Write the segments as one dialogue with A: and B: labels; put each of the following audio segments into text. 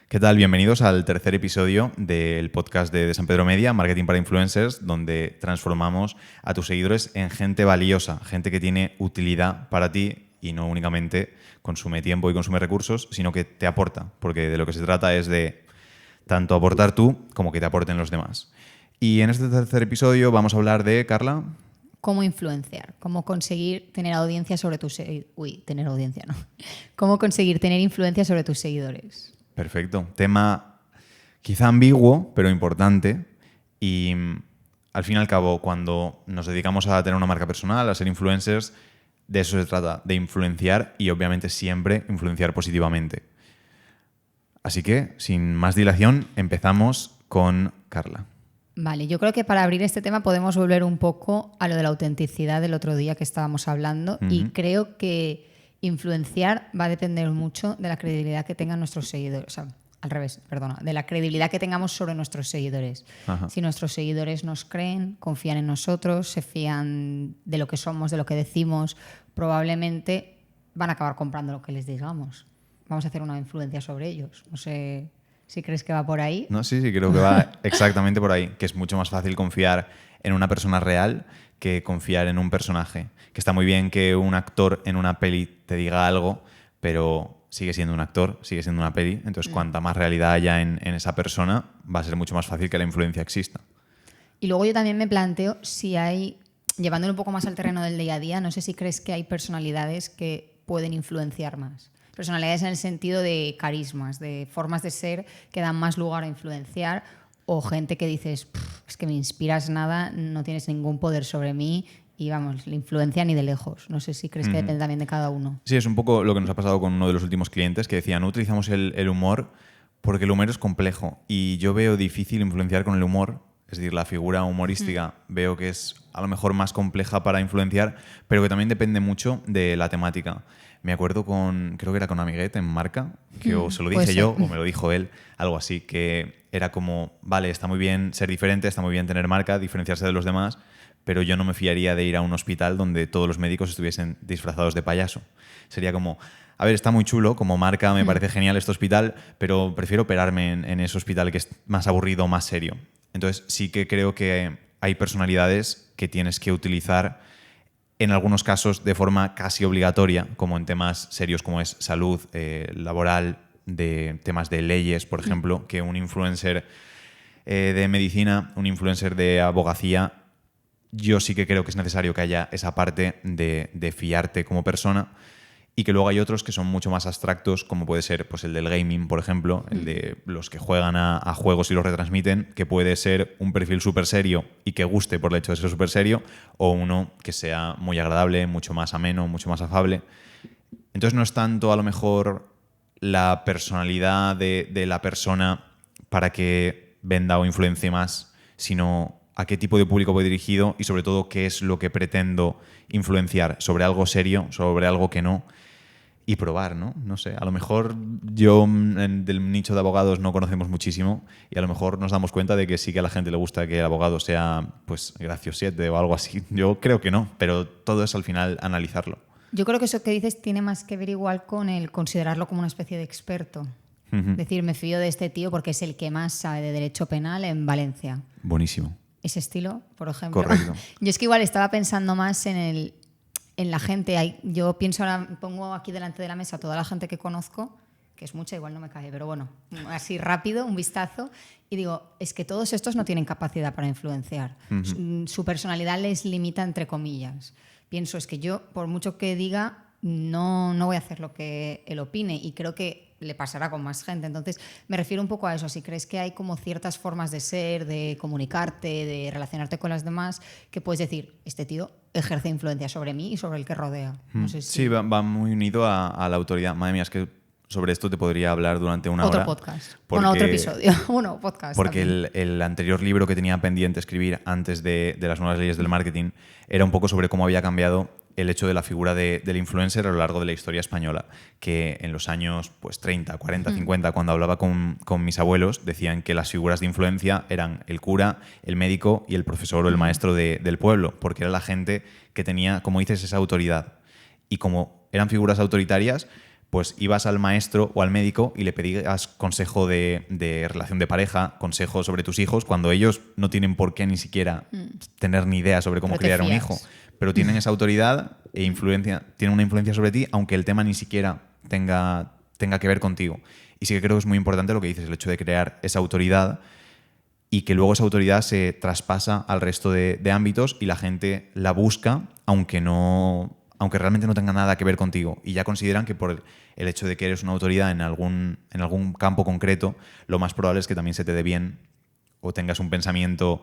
A: ¿Qué tal? Bienvenidos al tercer episodio del podcast de San Pedro Media, Marketing para Influencers, donde transformamos a tus seguidores en gente valiosa, gente que tiene utilidad para ti y no únicamente consume tiempo y consume recursos, sino que te aporta, porque de lo que se trata es de tanto aportar tú como que te aporten los demás. Y en este tercer episodio vamos a hablar de, Carla...
B: Cómo influenciar, cómo conseguir tener audiencia sobre tus seguidores. Tener audiencia, no. Cómo conseguir tener influencia sobre tus seguidores.
A: Perfecto. Tema quizá ambiguo, pero importante. Y al fin y al cabo, cuando nos dedicamos a tener una marca personal, a ser influencers, de eso se trata, de influenciar y obviamente siempre influenciar positivamente. Así que, sin más dilación, empezamos con Carla.
B: Vale, yo creo que para abrir este tema podemos volver un poco a lo de la autenticidad del otro día que estábamos hablando y creo que influenciar va a depender mucho de la credibilidad que tengan nuestros seguidores. O sea, al revés, perdona, de la credibilidad que tengamos sobre nuestros seguidores.
A: Ajá.
B: Si nuestros seguidores nos creen, confían en nosotros, se fían de lo que somos, de lo que decimos, probablemente van a acabar comprando lo que les digamos. Vamos a hacer una influencia sobre ellos. No sé si crees que va por ahí.
A: No, sí, creo que va exactamente por ahí, que es mucho más fácil confiar en una persona real que confiar en un personaje. Que está muy bien que un actor en una peli te diga algo, pero sigue siendo un actor, sigue siendo una peli. Entonces, cuanta más realidad haya en esa persona, va a ser mucho más fácil que la influencia exista.
B: Y luego yo también me planteo si hay, llevándolo un poco más al terreno del día a día, no sé si crees que hay personalidades que pueden influenciar más. Personalidades en el sentido de carismas, de formas de ser que dan más lugar a influenciar, o gente que dices, es que me inspiras nada, no tienes ningún poder sobre mí y vamos, la influencia ni de lejos. No sé si crees que depende también de cada uno.
A: Sí, es un poco lo que nos ha pasado con uno de los últimos clientes que decía, no utilizamos el humor porque el humor es complejo y yo veo difícil influenciar con el humor. Es decir, la figura humorística veo que es a lo mejor más compleja para influenciar, pero que también depende mucho de la temática. Me acuerdo creo que era con Amiguet en Marca, que o se lo dije yo o me lo dijo él, algo así, que era como, vale, está muy bien ser diferente, está muy bien tener marca, diferenciarse de los demás, pero yo no me fiaría de ir a un hospital donde todos los médicos estuviesen disfrazados de payaso. Sería como, a ver, está muy chulo, como marca me parece genial este hospital, pero prefiero operarme en ese hospital que es más aburrido, más serio. Entonces sí que creo que hay personalidades que tienes que utilizar en algunos casos de forma casi obligatoria, como en temas serios como es salud, laboral, de temas de leyes, por ejemplo, que un influencer de medicina, un influencer de abogacía, yo sí que creo que es necesario que haya esa parte de fiarte como persona. Y que luego hay otros que son mucho más abstractos, como puede ser pues, el del gaming, por ejemplo, el de los que juegan a juegos y los retransmiten, que puede ser un perfil súper serio y que guste por el hecho de ser súper serio, o uno que sea muy agradable, mucho más ameno, mucho más afable. Entonces no es tanto a lo mejor la personalidad de la persona para que venda o influencie más, sino a qué tipo de público voy dirigido y sobre todo qué es lo que pretendo influenciar sobre algo serio, sobre algo que no. Y probar, ¿no? No sé, a lo mejor del nicho de abogados no conocemos muchísimo y a lo mejor nos damos cuenta de que sí que a la gente le gusta que el abogado sea pues graciosete o algo así. Yo creo que no, pero todo es al final analizarlo.
B: Yo creo que eso que dices tiene más que ver igual con el considerarlo como una especie de experto. Decir, me fío de este tío porque es el que más sabe de derecho penal en Valencia.
A: Buenísimo.
B: Ese estilo, por ejemplo.
A: Correcto.
B: Yo es que igual estaba pensando más en la gente. Yo pienso ahora, pongo aquí delante de la mesa toda la gente que conozco, que es mucha, igual no me cae, pero bueno, así rápido, un vistazo, y digo, es que todos estos no tienen capacidad para influenciar. Su personalidad les limita, entre comillas. Pienso, es que yo, por mucho que diga, no voy a hacer lo que él opine, y creo que le pasará con más gente. Entonces, me refiero un poco a eso. Si crees que hay como ciertas formas de ser, de comunicarte, de relacionarte con las demás, que puedes decir, este tío ejerce influencia sobre mí y sobre el que rodea. No sé si...
A: Sí, va muy unido a la autoridad. Madre mía, es que sobre esto te podría hablar durante una hora.
B: Otro podcast. Bueno, otro episodio. Uno, podcast.
A: Porque el anterior libro que tenía pendiente escribir antes de las nuevas leyes del marketing era un poco sobre cómo había cambiado el hecho de la figura del influencer a lo largo de la historia española, que en los años pues, 30, 40, 50, cuando hablaba con mis abuelos, decían que las figuras de influencia eran el cura, el médico y el profesor o el maestro del pueblo, porque era la gente que tenía, como dices, esa autoridad. Y como eran figuras autoritarias, pues ibas al maestro o al médico y le pedías consejo de relación de pareja, consejo sobre tus hijos, cuando ellos no tienen por qué ni siquiera tener ni idea sobre cómo
B: Pero te
A: criar un
B: fías.
A: hijo, pero tienen esa autoridad e influencia, tienen una influencia sobre ti, aunque el tema ni siquiera tenga que ver contigo. Y sí que creo que es muy importante lo que dices, el hecho de crear esa autoridad y que luego esa autoridad se traspasa al resto de ámbitos y la gente la busca, aunque realmente no tenga nada que ver contigo. Y ya consideran que por el hecho de que eres una autoridad en algún campo concreto, lo más probable es que también se te dé bien o tengas un pensamiento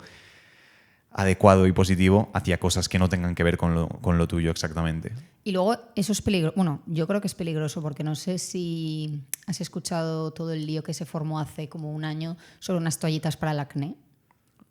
A: adecuado y positivo hacia cosas que no tengan que ver con lo tuyo exactamente.
B: Y luego eso es peligroso. Bueno, yo creo que es peligroso porque no sé si has escuchado todo el lío que se formó hace como un año sobre unas toallitas para el acné.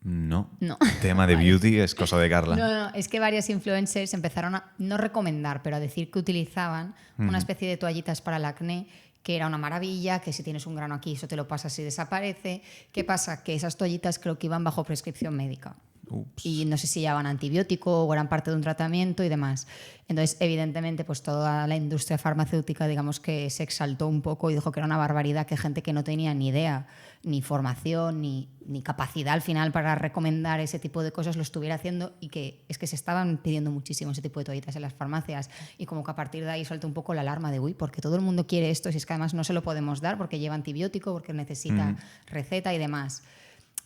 A: No.
B: No.
A: Tema de beauty es cosa de Carla.
B: No, es que varios influencers empezaron a no recomendar, pero a decir que utilizaban una especie de toallitas para el acné, que era una maravilla, que si tienes un grano aquí eso te lo pasas y desaparece. ¿Qué pasa? Que esas toallitas creo que iban bajo prescripción médica.
A: Ups.
B: Y no sé si llevaban antibiótico o eran parte de un tratamiento y demás. Entonces, evidentemente, pues toda la industria farmacéutica, digamos que se exaltó un poco y dijo que era una barbaridad que gente que no tenía ni idea, ni formación, ni capacidad al final para recomendar ese tipo de cosas lo estuviera haciendo, y que es que se estaban pidiendo muchísimo ese tipo de toallitas en las farmacias, y como que a partir de ahí saltó un poco la alarma de uy, porque todo el mundo quiere esto, si es que además no se lo podemos dar porque lleva antibiótico, porque necesita receta y demás.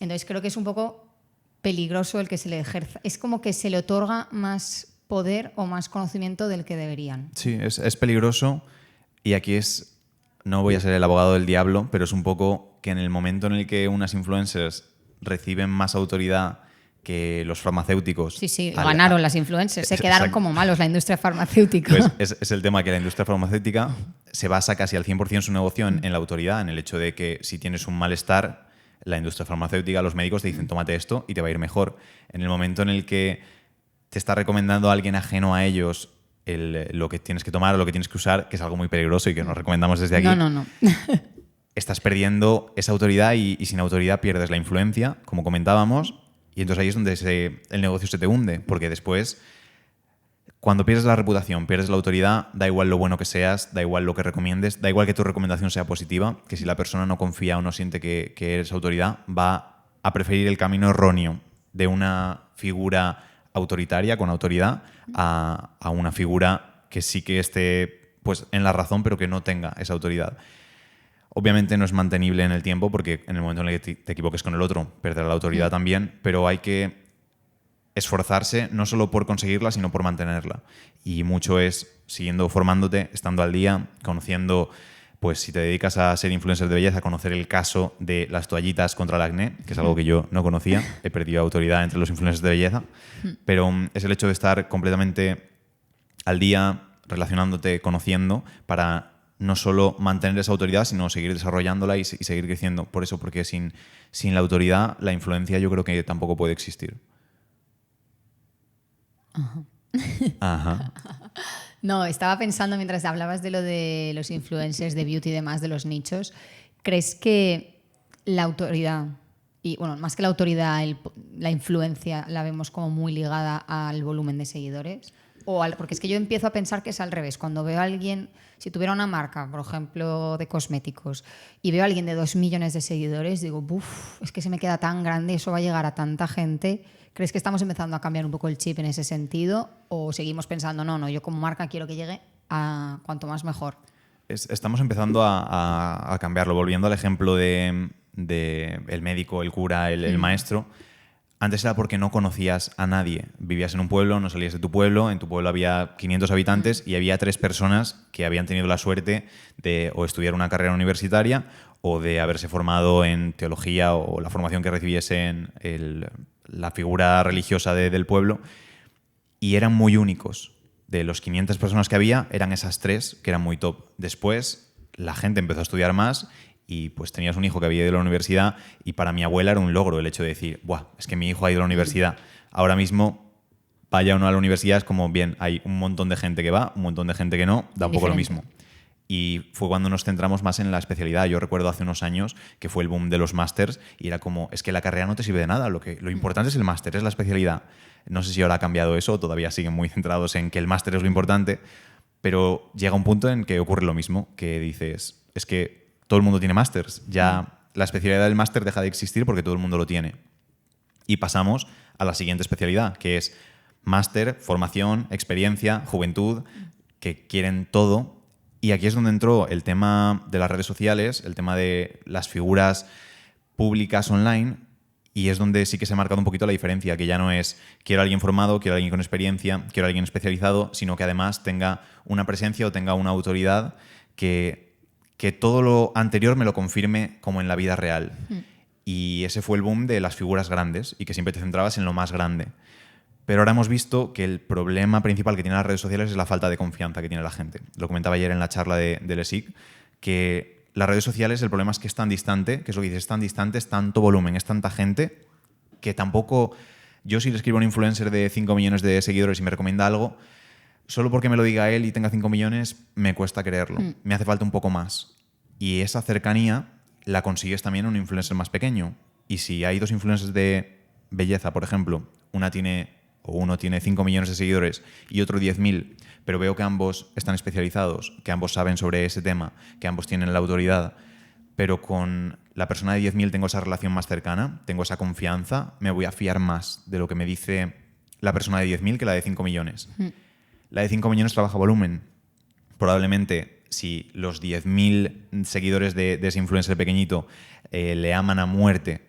B: Entonces creo que es un poco peligroso el que se le ejerza. Es como que se le otorga más poder o más conocimiento del que deberían.
A: Sí, es peligroso, y aquí no voy a ser el abogado del diablo, pero es un poco que en el momento en el que unas influencers reciben más autoridad que los farmacéuticos...
B: Sí, ganaron las influencers, se quedaron como malos la industria farmacéutica.
A: Pues es el tema, que la industria farmacéutica se basa casi al 100% su negocio en la autoridad, en el hecho de que si tienes un malestar, la industria farmacéutica, los médicos te dicen tómate esto y te va a ir mejor. En el momento en el que te está recomendando a alguien ajeno a ellos lo que tienes que tomar o lo que tienes que usar, que es algo muy peligroso y que nos recomendamos desde aquí,
B: No.
A: estás perdiendo esa autoridad y sin autoridad pierdes la influencia, como comentábamos, y entonces ahí es donde el negocio se te hunde, porque después, cuando pierdes la reputación, pierdes la autoridad, da igual lo bueno que seas, da igual lo que recomiendes, da igual que tu recomendación sea positiva, que si la persona no confía o no siente que eres autoridad, va a preferir el camino erróneo de una figura autoritaria, con autoridad, a una figura que sí que esté pues, en la razón, pero que no tenga esa autoridad. Obviamente no es mantenible en el tiempo, porque en el momento en el que te equivoques con el otro, perderá la autoridad también, pero hay que esforzarse no solo por conseguirla, sino por mantenerla. Y mucho es siguiendo formándote, estando al día, conociendo, pues si te dedicas a ser influencer de belleza, conocer el caso de las toallitas contra el acné, que es algo que yo no conocía. He perdido autoridad entre los influencers de belleza, pero es el hecho de estar completamente al día, relacionándote, conociendo, para no solo mantener esa autoridad, sino seguir desarrollándola y seguir creciendo. Por eso, porque sin la autoridad, la influencia yo creo que tampoco puede existir. Ajá.
B: No, estaba pensando mientras hablabas de lo de los influencers de beauty y demás, de los nichos. ¿Crees que la autoridad, y bueno, más que la autoridad, la influencia la vemos como muy ligada al volumen de seguidores? Porque es que yo empiezo a pensar que es al revés. Cuando veo a alguien, si tuviera una marca, por ejemplo, de cosméticos, y veo a alguien de 2 millones de seguidores, digo, uff, es que se me queda tan grande, eso va a llegar a tanta gente. ¿Crees que estamos empezando a cambiar un poco el chip en ese sentido? ¿O seguimos pensando, no, yo como marca quiero que llegue a cuanto más mejor?
A: Estamos empezando a cambiarlo. Volviendo al ejemplo de el médico, el cura, el maestro. Antes era porque no conocías a nadie. Vivías en un pueblo, no salías de tu pueblo, en tu pueblo había 500 habitantes y había 3 personas que habían tenido la suerte de o estudiar una carrera universitaria o de haberse formado en teología o la formación que recibiese en la figura religiosa del pueblo, y eran muy únicos. De los 500 personas que había, eran esas 3 que eran muy top. Después la gente empezó a estudiar más y pues tenías un hijo que había ido a la universidad, y para mi abuela era un logro el hecho de decir, ¡buah! Es que mi hijo ha ido a la universidad. Ahora mismo, vaya uno a la universidad, es como, bien, hay un montón de gente que va, un montón de gente que no, da un poco lo mismo. Y fue cuando nos centramos más en la especialidad. Yo recuerdo hace unos años que fue el boom de los másters y era como, es que la carrera no te sirve de nada, lo importante es el máster, es la especialidad. No sé si ahora ha cambiado eso, todavía siguen muy centrados en que el máster es lo importante, Pero llega un punto en que ocurre lo mismo, que dices, es que todo el mundo tiene másters, ya la especialidad del máster deja de existir porque todo el mundo lo tiene. Y pasamos a la siguiente especialidad, que es máster, formación, experiencia, juventud, que quieren todo. Y aquí es donde entró el tema de las redes sociales, el tema de las figuras públicas online, y es donde sí que se ha marcado un poquito la diferencia, que ya no es quiero a alguien formado, quiero a alguien con experiencia, quiero a alguien especializado, sino que además tenga una presencia o tenga una autoridad que todo lo anterior me lo confirme como en la vida real. Y ese fue el boom de las figuras grandes y que siempre te centrabas en lo más grande. Pero ahora hemos visto que el problema principal que tienen las redes sociales es la falta de confianza que tiene la gente. Lo comentaba ayer en la charla del ESIC, que las redes sociales, el problema es que es tan distante, que es lo que dices, es tan distante, es tanto volumen, es tanta gente, que tampoco... Yo si le escribo a un influencer de 5 millones de seguidores y me recomienda algo, solo porque me lo diga él y tenga 5 millones, me cuesta creerlo. Me hace falta un poco más. Y esa cercanía la consigues también en un influencer más pequeño. Y si hay dos influencers de belleza, por ejemplo, uno tiene 5 millones de seguidores y otro 10.000, pero veo que ambos están especializados, que ambos saben sobre ese tema, que ambos tienen la autoridad, pero con la persona de 10.000 tengo esa relación más cercana, tengo esa confianza, me voy a fiar más de lo que me dice la persona de 10.000 que la de 5 millones. La de 5 millones trabaja volumen. Probablemente si los 10.000 seguidores de ese influencer pequeñito le aman a muerte,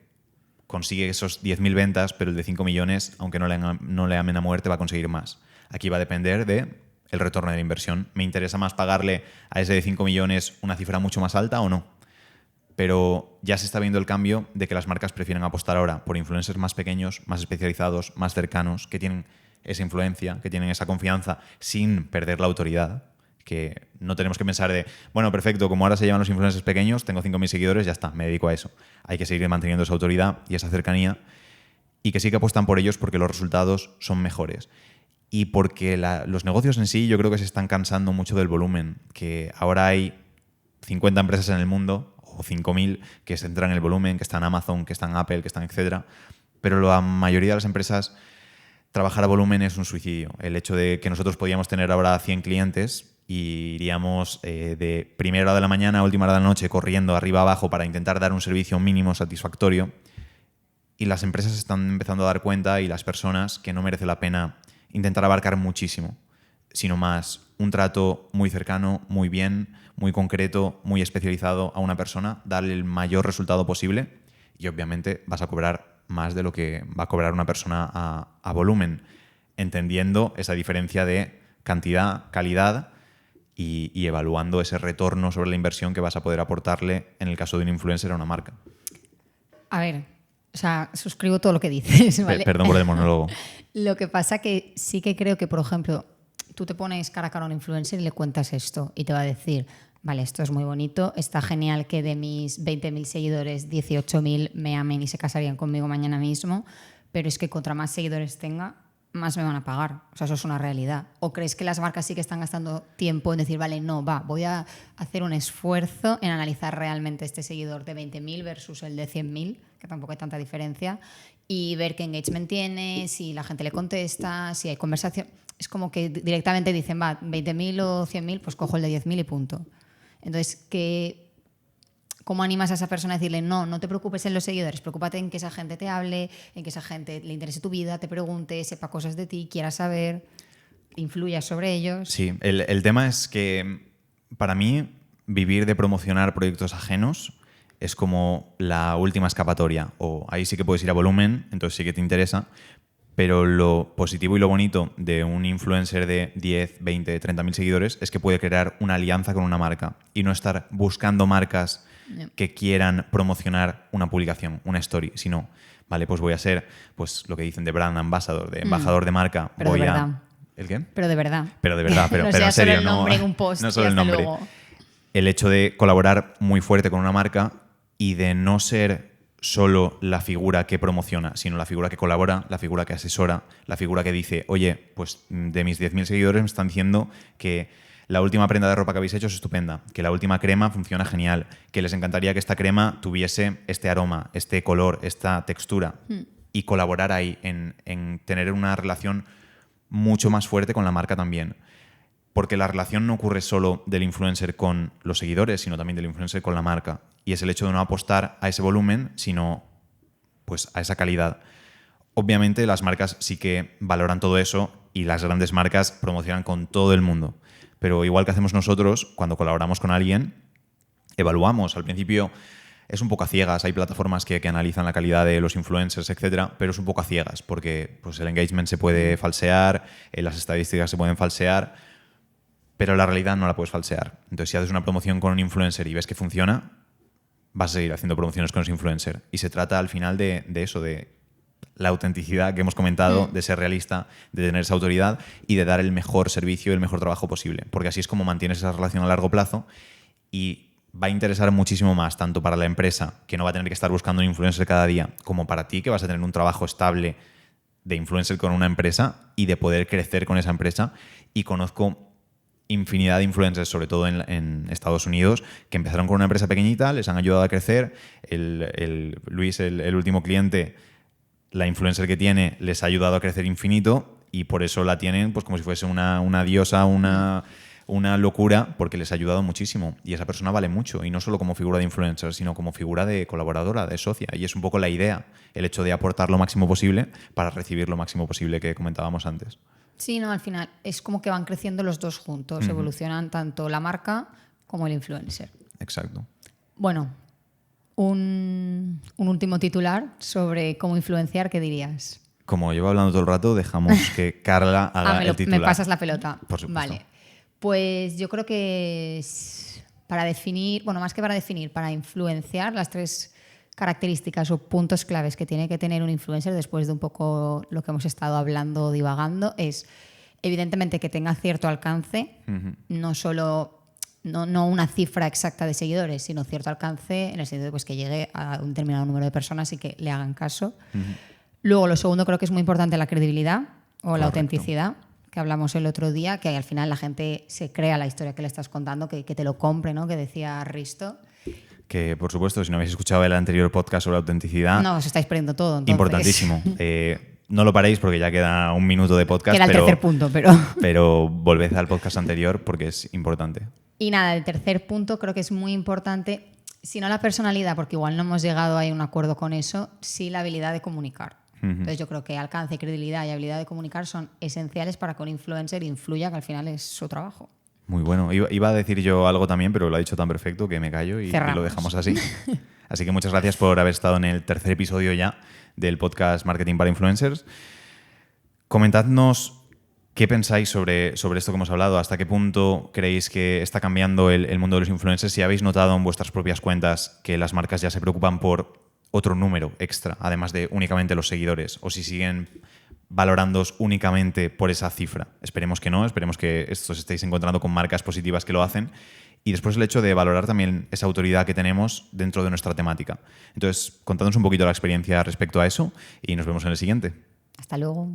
A: consigue esos 10.000 ventas, pero el de 5 millones, aunque no le amen a muerte, va a conseguir más. Aquí va a depender del retorno de la inversión. ¿Me interesa más pagarle a ese de 5 millones una cifra mucho más alta o no? Pero ya se está viendo el cambio de que las marcas prefieren apostar ahora por influencers más pequeños, más especializados, más cercanos, que tienen esa influencia, que tienen esa confianza sin perder la autoridad. Que no tenemos que pensar de, bueno, perfecto, como ahora se llaman los influencers pequeños, tengo 5.000 seguidores, ya está, me dedico a eso. Hay que seguir manteniendo esa autoridad y esa cercanía, y que sí que apuestan por ellos porque los resultados son mejores. Y porque los negocios en sí yo creo que se están cansando mucho del volumen, que ahora hay 50 empresas en el mundo, o 5.000, que se centran en el volumen, que están Amazon, que están Apple, que están etcétera, pero la mayoría de las empresas, trabajar a volumen es un suicidio. El hecho de que nosotros podíamos tener ahora 100 clientes y iríamos de primera hora de la mañana a última hora de la noche corriendo arriba abajo para intentar dar un servicio mínimo satisfactorio, y las empresas están empezando a dar cuenta, y las personas, que no merece la pena intentar abarcar muchísimo, sino más un trato muy cercano, muy bien, muy concreto, muy especializado a una persona, darle el mayor resultado posible, y obviamente vas a cobrar más de lo que va a cobrar una persona a volumen, entendiendo esa diferencia de cantidad, calidad y evaluando ese retorno sobre la inversión que vas a poder aportarle en el caso de un influencer a una marca.
B: A ver, o sea, suscribo todo lo que dices, ¿vale?
A: Perdón por el monólogo.
B: Lo que pasa que sí que creo que, por ejemplo, tú te pones cara a cara a un influencer y le cuentas esto y te va a decir, vale, esto es muy bonito, está genial que de mis 20.000 seguidores, 18.000 me amen y se casarían conmigo mañana mismo, pero es que contra más seguidores tenga, más me van a pagar. O sea, eso es una realidad. ¿O crees que las marcas sí que están gastando tiempo en decir, vale, no, voy a hacer un esfuerzo en analizar realmente este seguidor de 20.000 versus el de 100.000, que tampoco hay tanta diferencia, y ver qué engagement tiene, si la gente le contesta, si hay conversación? Es como que directamente dicen, va, 20.000 o 100.000, pues cojo el de 10.000 y punto. Entonces, ¿cómo animas a esa persona a decirle, no te preocupes en los seguidores, preocúpate en que esa gente te hable, en que esa gente le interese tu vida, te pregunte, sepa cosas de ti, quiera saber, influya sobre ellos?
A: Sí, el tema es que para mí vivir de promocionar proyectos ajenos es como la última escapatoria. O ahí sí que puedes ir a volumen, entonces sí que te interesa, pero lo positivo y lo bonito de un influencer de 10, 20, 30.000 seguidores es que puede crear una alianza con una marca y no estar buscando marcas que quieran promocionar una publicación, una story, sino, vale, pues voy a ser, pues lo que dicen de brand ambassador, de embajador de marca.
B: Pero
A: voy
B: de verdad.
A: ¿El qué?
B: Pero de verdad.
A: Pero de verdad, pero
B: no
A: en
B: sea
A: serio,
B: solo el nombre en un post
A: no
B: y
A: solo el
B: hasta
A: nombre.
B: luego.
A: El hecho de colaborar muy fuerte con una marca y de no ser solo la figura que promociona, sino la figura que colabora, la figura que asesora, la figura que dice, oye, pues de mis 10.000 seguidores me están diciendo que la última prenda de ropa que habéis hecho es estupenda, que la última crema funciona genial, que les encantaría que esta crema tuviese este aroma, este color, esta textura, y colaborar ahí en tener una relación mucho más fuerte con la marca también. porque la relación no ocurre solo del influencer con los seguidores, sino también del influencer con la marca. Y es el hecho de no apostar a ese volumen, sino pues a esa calidad. Obviamente las marcas sí que valoran todo eso y las grandes marcas promocionan con todo el mundo. Pero igual que hacemos nosotros, cuando colaboramos con alguien, evaluamos. Al principio es un poco a ciegas. Hay plataformas que analizan la calidad de los influencers, etcétera, pero es un poco a ciegas porque pues, el engagement se puede falsear, las estadísticas se pueden falsear, pero la realidad no la puedes falsear. Entonces, si haces una promoción con un influencer y ves que funciona, vas a seguir haciendo promociones con ese influencer. Y se trata al final de eso, de la autenticidad que hemos comentado, de ser realista, de tener esa autoridad y de dar el mejor servicio y el mejor trabajo posible. Porque así es como mantienes esa relación a largo plazo y va a interesar muchísimo más, tanto para la empresa, que no va a tener que estar buscando un influencer cada día, como para ti, que vas a tener un trabajo estable de influencer con una empresa y de poder crecer con esa empresa. Y conozco infinidad de influencers, sobre todo en Estados Unidos, que empezaron con una empresa pequeñita, les han ayudado a crecer. Luis, el último cliente, la influencer que tiene, les ha ayudado a crecer infinito y por eso la tienen pues como si fuese una diosa, una locura, porque les ha ayudado muchísimo. Y esa persona vale mucho, y no solo como figura de influencer, sino como figura de colaboradora, de socia. Y es un poco la idea, el hecho de aportar lo máximo posible para recibir lo máximo posible que comentábamos antes.
B: Sí, no, al final es como que van creciendo los dos juntos, evolucionan tanto la marca como el influencer.
A: Exacto.
B: Bueno, un último titular sobre cómo influenciar, ¿qué dirías?
A: Como llevo hablando todo el rato, dejamos que Carla haga el titular.
B: Me pasas la pelota.
A: Por supuesto.
B: Vale. Pues yo creo que para definir, bueno, más que para definir, para influenciar las 3 características o puntos claves que tiene que tener un influencer después de un poco lo que hemos estado hablando, divagando, es evidentemente que tenga cierto alcance, no solo no una cifra exacta de seguidores, sino cierto alcance en el sentido de pues, que llegue a un determinado número de personas y que le hagan caso. Luego, lo segundo, creo que es muy importante la credibilidad o
A: Correcto.
B: la autenticidad, que hablamos el otro día, que al final la gente se crea la historia que le estás contando, que te lo compre, ¿no? Que decía Risto.
A: Que, por supuesto, si no habéis escuchado el anterior podcast sobre autenticidad...
B: No, os estáis perdiendo todo, entonces.
A: Importantísimo. No lo paréis porque ya queda un minuto de podcast.
B: Que era el tercer punto, pero...
A: Pero volved al podcast anterior porque es importante.
B: Y nada, el tercer punto creo que es muy importante, si no la personalidad, porque igual no hemos llegado a un acuerdo con eso, sí la habilidad de comunicar. Entonces yo creo que alcance, credibilidad y habilidad de comunicar son esenciales para que un influencer influya, que al final es su trabajo.
A: Muy bueno. Iba a decir yo algo también, pero lo ha dicho tan perfecto que me callo y lo dejamos así. Así que muchas gracias por haber estado en el tercer episodio ya del podcast Marketing para Influencers. Comentadnos qué pensáis sobre esto que hemos hablado, hasta qué punto creéis que está cambiando el mundo de los influencers, si habéis notado en vuestras propias cuentas que las marcas ya se preocupan por otro número extra, además de únicamente los seguidores, o si siguen valorándoos únicamente por esa cifra. Esperemos que no, esperemos que os estéis encontrando con marcas positivas que lo hacen. Y después el hecho de valorar también esa autoridad que tenemos dentro de nuestra temática. Entonces, contadnos un poquito la experiencia respecto a eso y nos vemos en el siguiente.
B: Hasta luego.